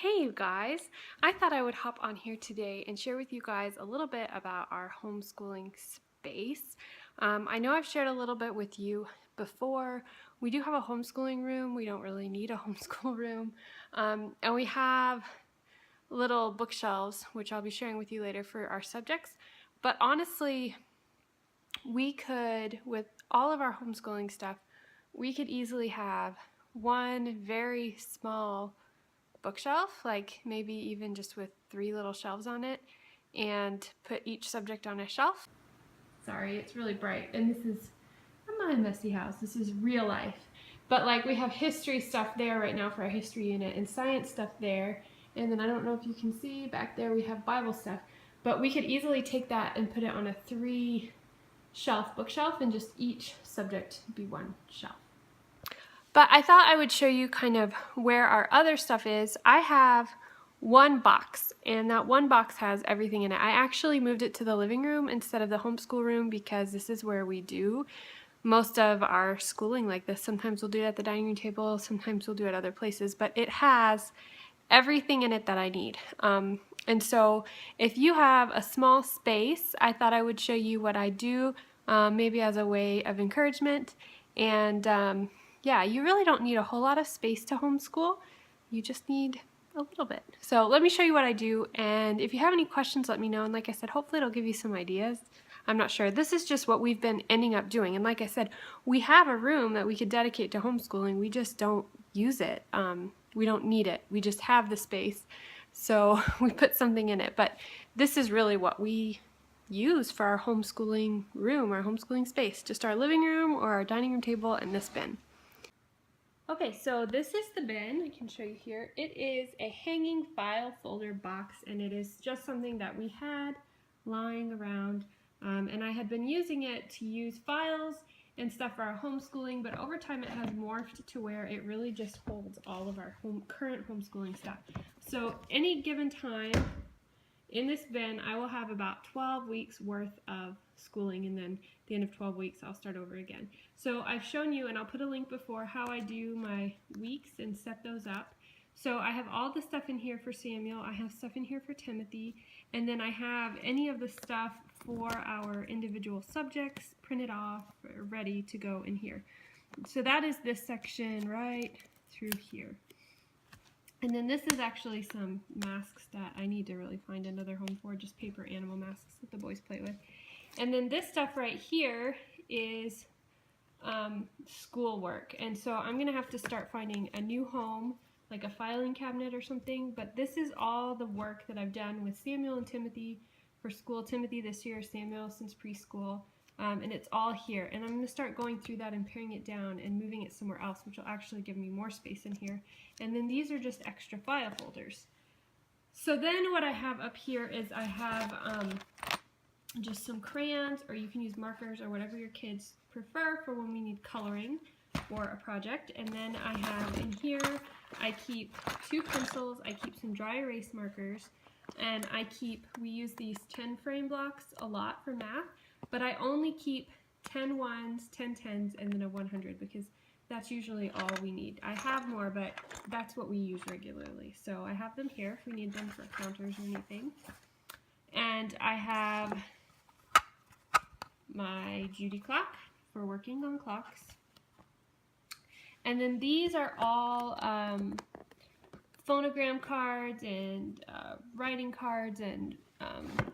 Hey you guys, I thought I would hop on here today and share with you guys a little bit about our homeschooling space. I know I've shared a little bit with you before. We do have a homeschooling room. We don't really need a homeschool room. And we have little bookshelves, which I'll be sharing with you later for our subjects. But honestly, we could, with all of our homeschooling stuff, we could easily have one very small bookshelf, like maybe even just with 3 little shelves on it, and put each subject on a shelf. Sorry, it's really bright, and this is not a messy house, this is real life. But like we have history stuff there right now for our history unit, and science stuff there, and then I don't know if you can see back there we have Bible stuff. But we could easily take that and put it on a 3 shelf bookshelf and just each subject be one shelf. But I thought I would show you kind of where our other stuff is. I have one box, and that one box has everything in it. I actually moved it to the living room instead of the homeschool room because this is where we do most of our schooling like this. Sometimes we'll do it at the dining room table, sometimes we'll do it other places, but it has everything in it that I need. And so if you have a small space, I thought I would show you what I do, maybe as a way of encouragement. And yeah, you really don't need a whole lot of space to homeschool. You just need a little bit. So let me show you what I do, and if you have any questions, let me know. And like I said, hopefully it'll give you some ideas. I'm not sure. This is just what we've been ending up doing. And like I said, we have a room that we could dedicate to homeschooling. We just don't use it. We don't need it. We just have the space. So we put something in it. But this is really what we use for our homeschooling room, our homeschooling space. Just our living room or our dining room table and this bin. Okay, so this is the bin. I can show you here. It is a hanging file folder box, and it is just something that we had lying around. And I had been using it to use files and stuff for our homeschooling, but over time it has morphed to where it really just holds all of our current homeschooling stuff. So any given time in this bin, I will have about 12 weeks worth of schooling, and then at the end of 12 weeks, I'll start over again. So I've shown you, and I'll put a link before, how I do my weeks and set those up. So I have all the stuff in here for Samuel, I have stuff in here for Timothy, and then I have any of the stuff for our individual subjects printed off, ready to go in here. So that is this section right through here. And then this is actually some masks that I need to really find another home for, just paper animal masks that the boys play with. And then this stuff right here is schoolwork. And so I'm going to have to start finding a new home, like a filing cabinet or something. But this is all the work that I've done with Samuel and Timothy for school. Timothy this year, Samuel since preschool. And it's all here, and I'm going to start going through that and paring it down and moving it somewhere else, which will actually give me more space in here. And then these are just extra file folders. So then what I have up here is I have just some crayons, or you can use markers or whatever your kids prefer for when we need coloring for a project. And then I have in here, I keep 2 pencils, I keep some dry erase markers, and we use these 10 frame blocks a lot for math. But I only keep 10 ones, 10 tens, and then a 100 because that's usually all we need. I have more, but that's what we use regularly. So I have them here if we need them for counters or anything. And I have my Judy clock for working on clocks. And then these are all phonogram cards and writing cards and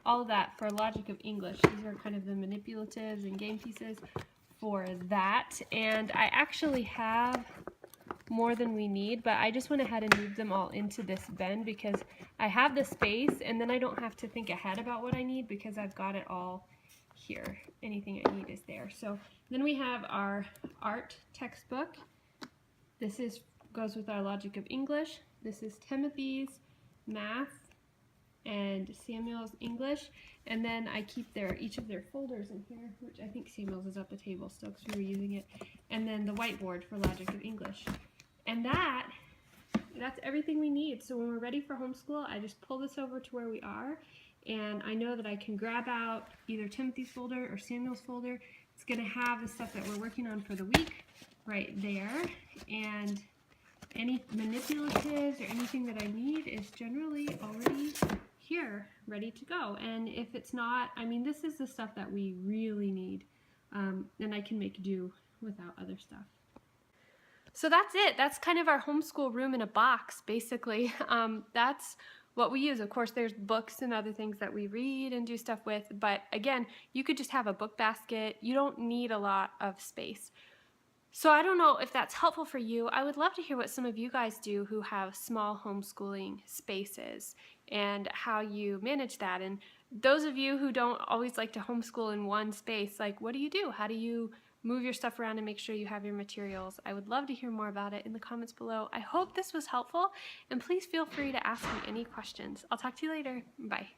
all of that for Logic of English. These are kind of the manipulatives and game pieces for that. And I actually have more than we need, but I just went ahead and moved them all into this bin because I have the space, and then I don't have to think ahead about what I need because I've got it all here. Anything I need is there. So then we have our art textbook. This goes with our Logic of English. This is Timothy's math and Samuel's English, and then I keep each of their folders in here, which I think Samuel's is at the table still because we were using it, and then the whiteboard for Logic of English. And that's everything we need. So when we're ready for homeschool, I just pull this over to where we are, and I know that I can grab out either Timothy's folder or Samuel's folder. It's going to have the stuff that we're working on for the week right there, and any manipulatives or anything that I need is generally already here, ready to go. And if it's not, I mean, this is the stuff that we really need, and I can make do without other stuff. So that's it. That's kind of our homeschool room in a box, basically. That's what we use. Of course, there's books and other things that we read and do stuff with, but again, you could just have a book basket. You don't need a lot of space. So I don't know if that's helpful for you. I would love to hear what some of you guys do who have small homeschooling spaces and how you manage that. And those of you who don't always like to homeschool in one space, like what do you do? How do you move your stuff around and make sure you have your materials? I would love to hear more about it in the comments below. I hope this was helpful, and please feel free to ask me any questions. I'll talk to you later. Bye.